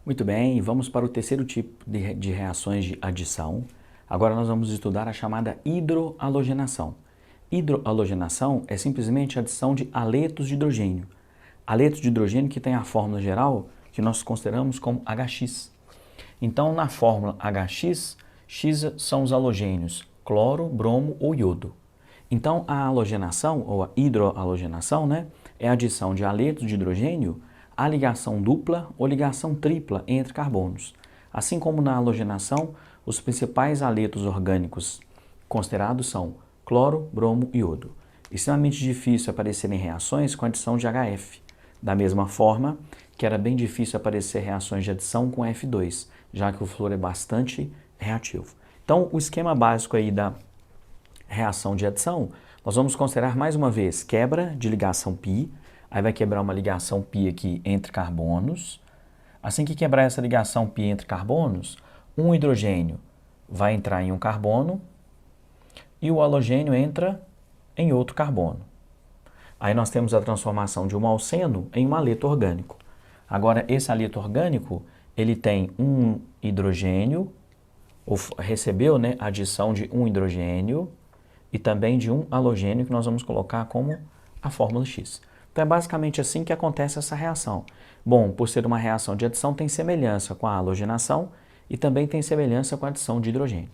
Muito bem, e vamos para o terceiro tipo de reações de adição. Agora nós vamos estudar a chamada hidroalogenação. Hidroalogenação é simplesmente a adição de aletos de hidrogênio. Aletos de hidrogênio que tem a fórmula geral que nós consideramos como HX. Então, na fórmula HX, X são os halogênios cloro, bromo ou iodo. Então, a halogenação, ou a hidroalogenação, é a adição de aletos de hidrogênio a ligação dupla ou ligação tripla entre carbonos. Assim como na halogenação, os principais aletos orgânicos considerados são cloro, bromo e iodo. Extremamente difícil aparecerem reações com adição de HF, da mesma forma que era bem difícil aparecer reações de adição com F2, já que o flúor é bastante reativo. Então, o esquema básico aí da reação de adição, nós vamos considerar mais uma vez quebra de ligação π. Aí vai quebrar uma ligação π aqui entre carbonos. Assim que quebrar essa ligação π entre carbonos, um hidrogênio vai entrar em um carbono e o halogênio entra em outro carbono. Aí nós temos a transformação de um alceno em um aleto orgânico. Agora, esse aleto orgânico, ele tem um hidrogênio, ou recebeu a adição de um hidrogênio e também de um halogênio, que nós vamos colocar como a fórmula X. Então, é basicamente assim que acontece essa reação. Bom, por ser uma reação de adição, tem semelhança com a halogenação e também tem semelhança com a adição de hidrogênio.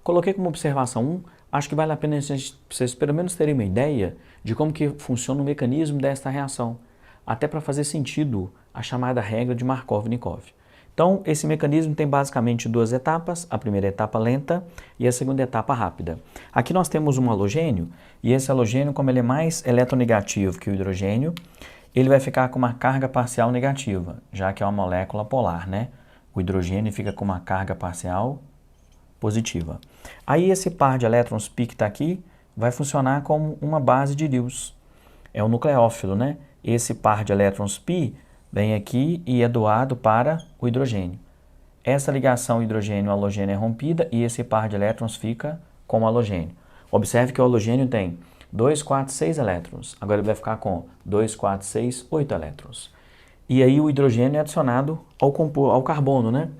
Coloquei como observação 1, acho que vale a pena vocês pelo menos terem uma ideia de como que funciona o mecanismo desta reação, até para fazer sentido a chamada regra de Markov-Nikov. Então, esse mecanismo tem basicamente duas etapas, a primeira etapa lenta e a segunda etapa rápida. Aqui nós temos um halogênio, e esse halogênio, como ele é mais eletronegativo que o hidrogênio, ele vai ficar com uma carga parcial negativa, já que é uma molécula polar, O hidrogênio fica com uma carga parcial positiva. Aí esse par de elétrons π que está aqui vai funcionar como uma base de Lewis. É um nucleófilo, Esse par de elétrons π vem aqui e é doado para o hidrogênio. Essa ligação hidrogênio-halogênio é rompida e esse par de elétrons fica com o halogênio. Observe que o halogênio tem 2, 4, 6 elétrons. Agora ele vai ficar com 2, 4, 6, 8 elétrons. E aí o hidrogênio é adicionado ao carbono,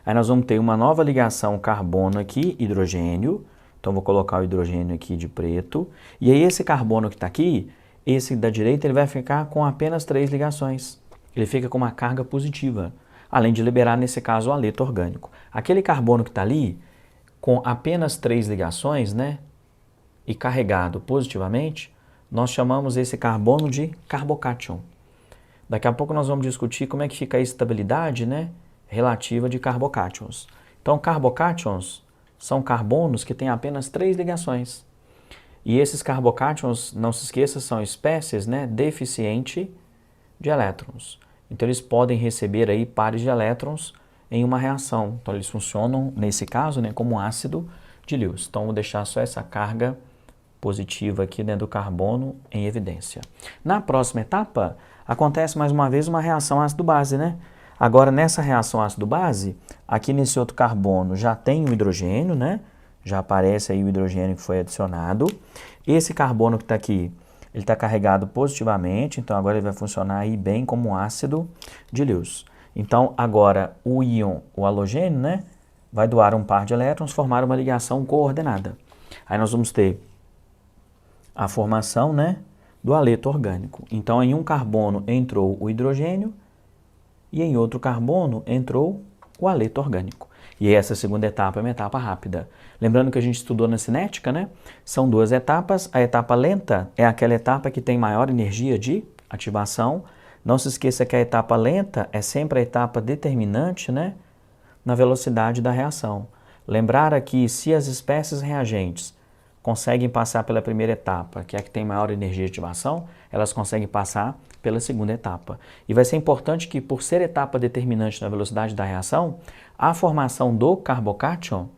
Aí nós vamos ter uma nova ligação carbono aqui, hidrogênio. Então vou colocar o hidrogênio aqui de preto. E aí esse carbono que está aqui, esse da direita, ele vai ficar com apenas 3 ligações. Ele fica com uma carga positiva, além de liberar, nesse caso, o aleto orgânico. Aquele carbono que está ali, com apenas 3 ligações, e carregado positivamente, nós chamamos esse carbono de carbocátion. Daqui a pouco nós vamos discutir como é que fica a estabilidade, relativa de carbocátions. Então, carbocátions são carbonos que têm apenas 3 ligações. E esses carbocátions, não se esqueça, são espécies deficientes de elétrons. Então, eles podem receber aí pares de elétrons em uma reação. Então, eles funcionam, nesse caso, como um ácido de Lewis. Então, vou deixar só essa carga positiva aqui dentro do carbono em evidência. Na próxima etapa, acontece mais uma vez uma reação ácido-base, Agora, nessa reação ácido-base, aqui nesse outro carbono já tem o hidrogênio, Já aparece aí o hidrogênio que foi adicionado. Esse carbono que está aqui, ele está carregado positivamente, então agora ele vai funcionar aí bem como um ácido de Lewis. Então, agora o íon, o halogênio, vai doar um par de elétrons, formar uma ligação coordenada. Aí nós vamos ter a formação, do aleto orgânico. Então, em um carbono entrou o hidrogênio e em outro carbono entrou o aleto orgânico. E essa segunda etapa é uma etapa rápida. Lembrando que a gente estudou na cinética, São duas etapas. A etapa lenta é aquela etapa que tem maior energia de ativação. Não se esqueça que a etapa lenta é sempre a etapa determinante, na velocidade da reação. Lembrar aqui, se as espécies reagentes conseguem passar pela primeira etapa, que é a que tem maior energia de ativação, elas conseguem passar pela segunda etapa. E vai ser importante que, por ser etapa determinante na velocidade da reação, a formação do carbocátion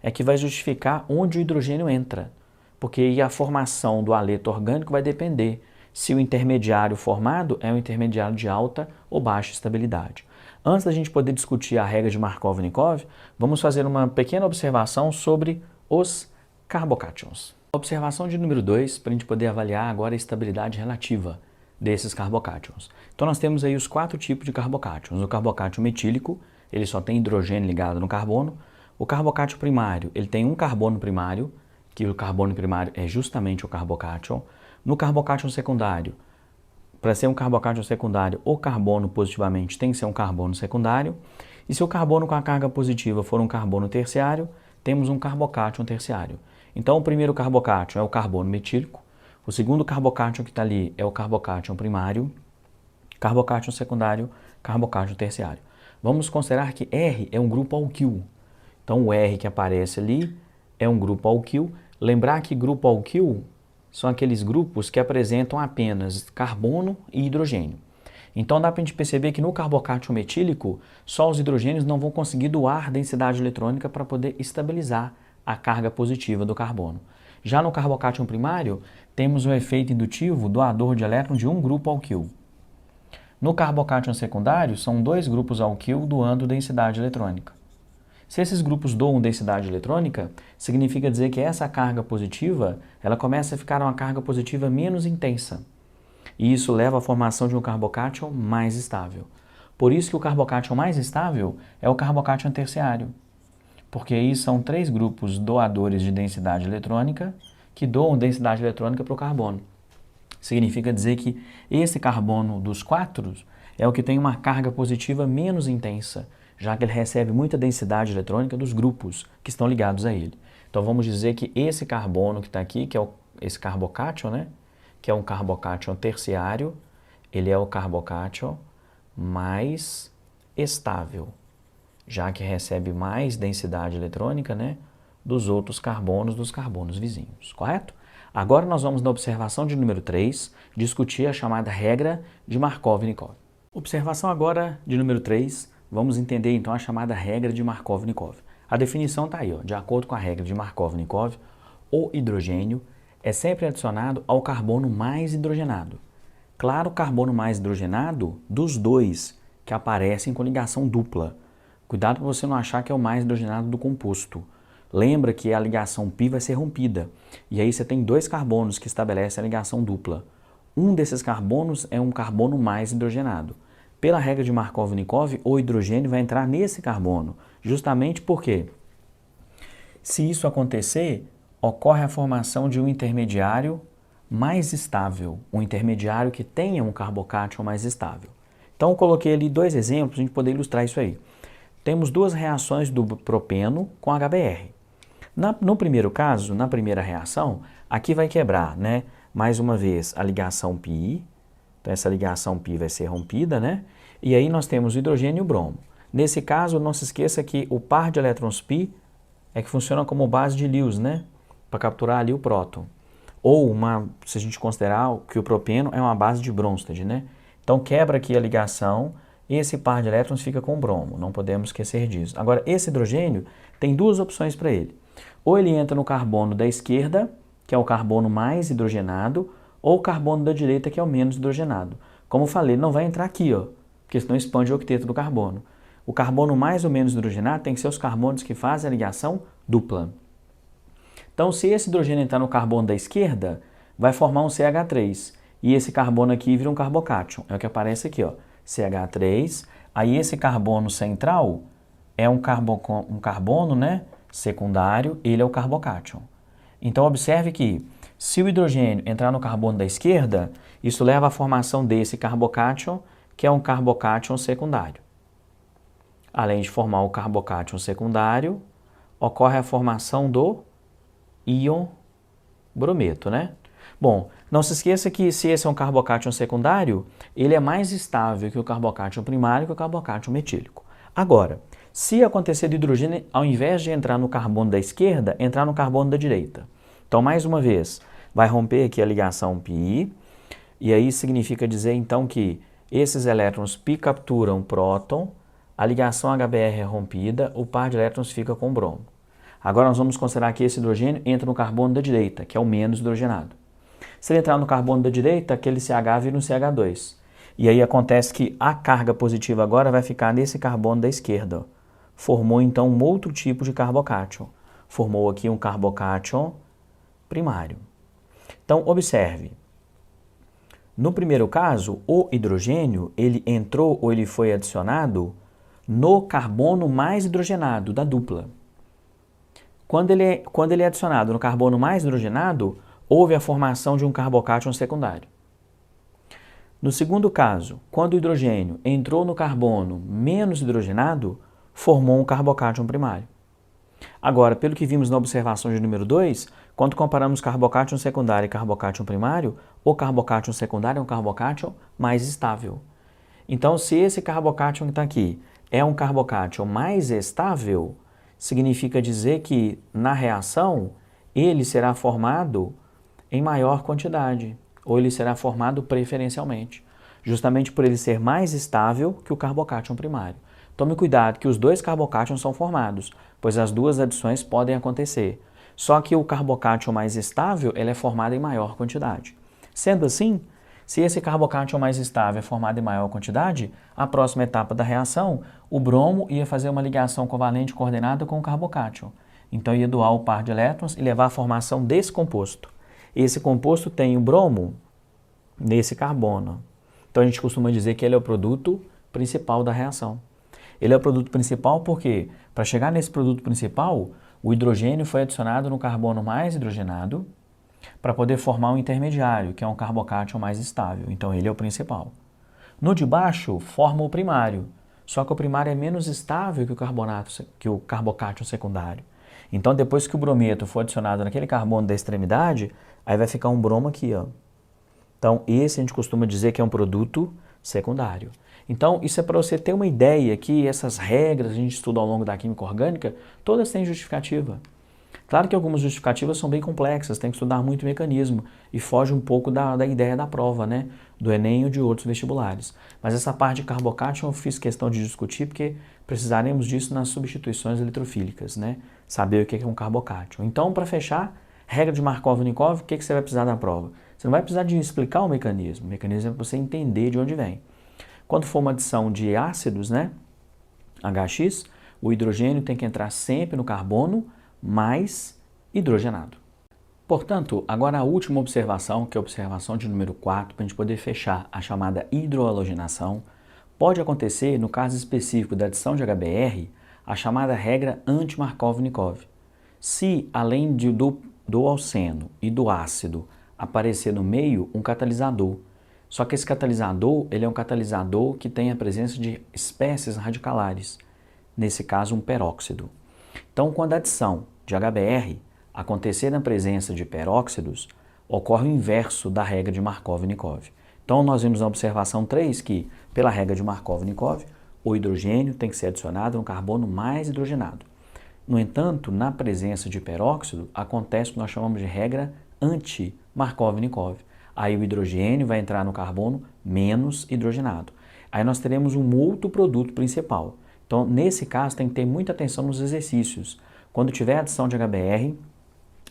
é que vai justificar onde o hidrogênio entra, porque aí a formação do aleto orgânico vai depender se o intermediário formado é um intermediário de alta ou baixa estabilidade. Antes da gente poder discutir a regra de Markov-Nikov, vamos fazer uma pequena observação sobre os carbocátions. Observação de número 2, para a gente poder avaliar agora a estabilidade relativa. desses carbocátions. Então nós temos aí os 4 tipos de carbocátions. O carbocátion metílico, ele só tem hidrogênio ligado no carbono. O carbocátion primário, ele tem um carbono primário, que o carbono primário é justamente o carbocátion. No carbocátion secundário, para ser um carbocátion secundário, o carbono positivamente tem que ser um carbono secundário. E se o carbono com a carga positiva for um carbono terciário, temos um carbocátion terciário. Então o primeiro carbocátion é o carbono metílico. O segundo carbocátion que está ali é o carbocátion primário, carbocátion secundário, carbocátion terciário. Vamos considerar que R é um grupo alquil. Então o R que aparece ali é um grupo alquil. Lembrar que grupo alquil são aqueles grupos que apresentam apenas carbono e hidrogênio. Então dá para a gente perceber que no carbocátion metílico, só os hidrogênios não vão conseguir doar densidade eletrônica para poder estabilizar a carga positiva do carbono. Já no carbocátion primário, temos o efeito indutivo doador de elétron de um grupo alquil. No carbocátion secundário, são 2 grupos alquil doando densidade eletrônica. Se esses grupos doam densidade eletrônica, significa dizer que essa carga positiva, ela começa a ficar uma carga positiva menos intensa. E isso leva à formação de um carbocátion mais estável. Por isso que o carbocátion mais estável é o carbocátion terciário. Porque aí são 3 grupos doadores de densidade eletrônica que doam densidade eletrônica para o carbono. Significa dizer que esse carbono dos 4 é o que tem uma carga positiva menos intensa, já que ele recebe muita densidade eletrônica dos grupos que estão ligados a ele. Então vamos dizer que esse carbono que está aqui, que é esse carbocátion, né? Que é um carbocátion terciário, ele é o carbocátion mais estável, já que recebe mais densidade eletrônica, né, dos outros carbonos, dos carbonos vizinhos, correto? Agora nós vamos na observação de número 3, discutir a chamada regra de Markov-Nikov. Observação agora de número 3, vamos entender então a chamada regra de Markov-Nikov. A definição está aí, ó, de acordo com a regra de Markov-Nikov, o hidrogênio é sempre adicionado ao carbono mais hidrogenado. Claro, o carbono mais hidrogenado dos 2 que aparecem com ligação dupla. Cuidado para você não achar que é o mais hidrogenado do composto. Lembra que a ligação π vai ser rompida. E aí você tem 2 carbonos que estabelecem a ligação dupla. Um desses carbonos é um carbono mais hidrogenado. Pela regra de Markov-Nikov, o hidrogênio vai entrar nesse carbono. Justamente porque, se isso acontecer, ocorre a formação de um intermediário mais estável. Um intermediário que tenha um carbocátion mais estável. Então eu coloquei ali 2 exemplos para a gente poder ilustrar isso aí. Temos 2 reações do propeno com HBr. No primeiro caso, na primeira reação, aqui vai quebrar, né? Mais uma vez, a ligação π. Então, essa ligação π vai ser rompida, né? E aí nós temos o hidrogênio e o bromo. Nesse caso, não se esqueça que o par de elétrons π é que funciona como base de Lewis, né? Para capturar ali o próton. Ou, se a gente considerar que o propeno é uma base de Bronsted, né? Então, quebra aqui a ligação. Esse par de elétrons fica com o bromo, não podemos esquecer disso. Agora, esse hidrogênio tem 2 opções para ele. Ou ele entra no carbono da esquerda, que é o carbono mais hidrogenado, ou o carbono da direita, que é o menos hidrogenado. Como eu falei, ele não vai entrar aqui, ó, porque senão expande o octeto do carbono. O carbono mais ou menos hidrogenado tem que ser os carbonos que fazem a ligação dupla. Então, se esse hidrogênio entrar no carbono da esquerda, vai formar um CH3. E esse carbono aqui vira um carbocátion. É o que aparece aqui, ó. CH3, aí esse carbono central é um carbono, né, secundário, ele é o carbocátion. Então observe que se o hidrogênio entrar no carbono da esquerda, isso leva à formação desse carbocátion, que é um carbocátion secundário. Além de formar o carbocátion secundário, ocorre a formação do íon brometo, né? Bom, não se esqueça que se esse é um carbocátion secundário, ele é mais estável que o carbocátion primário que o carbocátion metílico. Agora, se acontecer do hidrogênio, ao invés de entrar no carbono da esquerda, entrar no carbono da direita. Então, mais uma vez, vai romper aqui a ligação π, e aí significa dizer então que esses elétrons π capturam próton, a ligação HBr é rompida, o par de elétrons fica com bromo. Agora nós vamos considerar que esse hidrogênio entra no carbono da direita, que é o menos hidrogenado. Se ele entrar no carbono da direita, aquele CH vira um CH2. E aí acontece que a carga positiva agora vai ficar nesse carbono da esquerda. Formou então um outro tipo de carbocátion. Formou aqui um carbocátion primário. Então observe. No primeiro caso, o hidrogênio, ele entrou ou ele foi adicionado no carbono mais hidrogenado da dupla. Quando ele é adicionado no carbono mais hidrogenado, houve a formação de um carbocátion secundário. No segundo caso, quando o hidrogênio entrou no carbono menos hidrogenado, formou um carbocátion primário. Agora, pelo que vimos na observação de número 2, quando comparamos carbocátion secundário e carbocátion primário, o carbocátion secundário é um carbocátion mais estável. Então, se esse carbocátion que está aqui é um carbocátion mais estável, significa dizer que na reação ele será formado em maior quantidade, ou ele será formado preferencialmente, justamente por ele ser mais estável que o carbocátion primário. Tome cuidado que os dois carbocátions são formados, pois as duas adições podem acontecer. Só que o carbocátion mais estável ele é formado em maior quantidade. Sendo assim, se esse carbocátion mais estável é formado em maior quantidade, a próxima etapa da reação, o bromo ia fazer uma ligação covalente coordenada com o carbocátion. Então ia doar o par de elétrons e levar à formação desse composto. Esse composto tem o bromo nesse carbono. Então a gente costuma dizer que ele é o produto principal da reação. Ele é o produto principal porque, para chegar nesse produto principal, o hidrogênio foi adicionado no carbono mais hidrogenado para poder formar um intermediário, que é um carbocátion mais estável. Então ele é o principal. No de baixo, forma o primário, só que o primário é menos estável que o carbocátion secundário. Então depois que o brometo for adicionado naquele carbono da extremidade, aí vai ficar um bromo aqui, ó. Então esse a gente costuma dizer que é um produto secundário. Então, isso é para você ter uma ideia que essas regras que a gente estuda ao longo da química orgânica, todas têm justificativa. Claro que algumas justificativas são bem complexas, tem que estudar muito o mecanismo e foge um pouco da ideia da prova, né? Do Enem ou de outros vestibulares. Mas essa parte de carbocátion eu fiz questão de discutir porque precisaremos disso nas substituições eletrofílicas, né? Saber o que é um carbocátion. Então, para fechar, regra de Markov-Nikov, o que você vai precisar da prova? Você não vai precisar de explicar o mecanismo é para você entender de onde vem. Quando for uma adição de ácidos, né, HX, o hidrogênio tem que entrar sempre no carbono mais hidrogenado. Portanto, agora a última observação, que é a observação de número 4, para a gente poder fechar a chamada hidroalogenação, pode acontecer, no caso específico da adição de HBr, a chamada regra anti-Markov-Nikov. Se, além do alceno e do ácido, aparecer no meio um catalisador, só que esse catalisador, ele é um catalisador que tem a presença de espécies radicalares, nesse caso um peróxido. Então, quando a adição de HBr acontecer na presença de peróxidos, ocorre o inverso da regra de Markov-Nikov. Então, nós vimos na observação 3 que, pela regra de Markov-Nikov, o hidrogênio tem que ser adicionado no carbono mais hidrogenado. No entanto, na presença de peróxido, acontece o que nós chamamos de regra anti-Markov-Nikov. Aí o hidrogênio vai entrar no carbono menos hidrogenado. Aí nós teremos um outro produto principal. Então, nesse caso, tem que ter muita atenção nos exercícios. Quando tiver adição de HBr,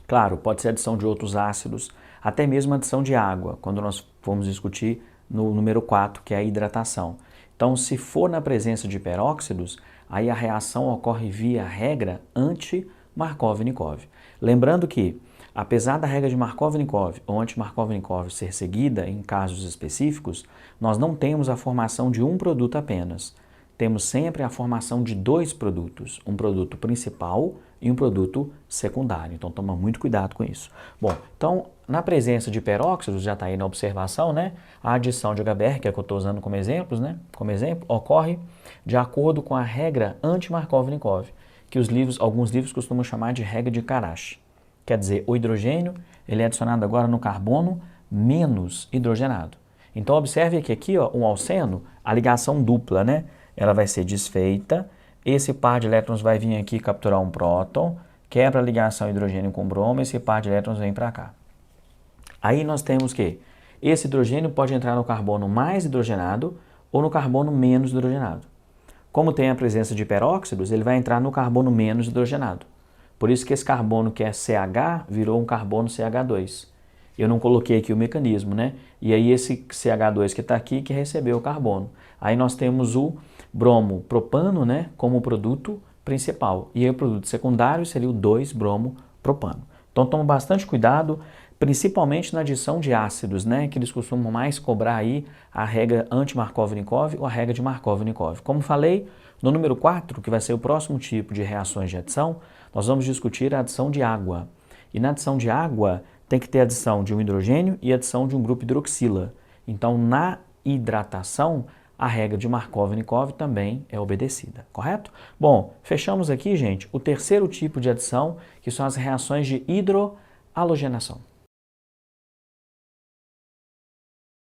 claro, pode ser adição de outros ácidos, até mesmo adição de água, quando nós formos discutir no número 4, que é a hidratação. Então, se for na presença de peróxidos, aí a reação ocorre via regra anti-Markov-Nikov. Lembrando que, apesar da regra de Markov-Nikov ou anti-Markov-Nikov ser seguida em casos específicos, nós não temos a formação de um produto apenas. Temos sempre a formação de dois produtos, um produto principal e um produto secundário. Então, toma muito cuidado com isso. Bom, então, na presença de peróxidos, já está aí na observação, né? A adição de HBr, que é a que eu estou usando como exemplo, ocorre de acordo com a regra anti-Markov-Nikov, que alguns livros costumam chamar de regra de Karash. Quer dizer, o hidrogênio ele é adicionado agora no carbono menos hidrogenado. Então, observe que aqui, ó, um alceno, a ligação dupla, né? Ela vai ser desfeita, esse par de elétrons vai vir aqui capturar um próton, quebra a ligação hidrogênio com bromo, esse par de elétrons vem para cá. Aí nós temos que esse hidrogênio pode entrar no carbono mais hidrogenado ou no carbono menos hidrogenado. Como tem a presença de peróxidos, ele vai entrar no carbono menos hidrogenado. Por isso que esse carbono que é CH virou um carbono CH2. Eu não coloquei aqui o mecanismo, né? E aí esse CH2 que está aqui que recebeu o carbono. Aí nós temos o bromo propano, né, como produto principal. E aí o produto secundário seria o 2-bromo propano. Então toma bastante cuidado. principalmente na adição de ácidos, né, que eles costumam mais cobrar aí a regra anti-Markov-Nikov ou a regra de Markov-Nikov. Como falei, no número 4, que vai ser o próximo tipo de reações de adição, nós vamos discutir a adição de água. E na adição de água tem que ter adição de um hidrogênio e adição de um grupo hidroxila. Então, na hidratação, a regra de Markov-Nikov também é obedecida, correto? Bom, fechamos aqui, gente, o terceiro tipo de adição, que são as reações de hidroalogenação.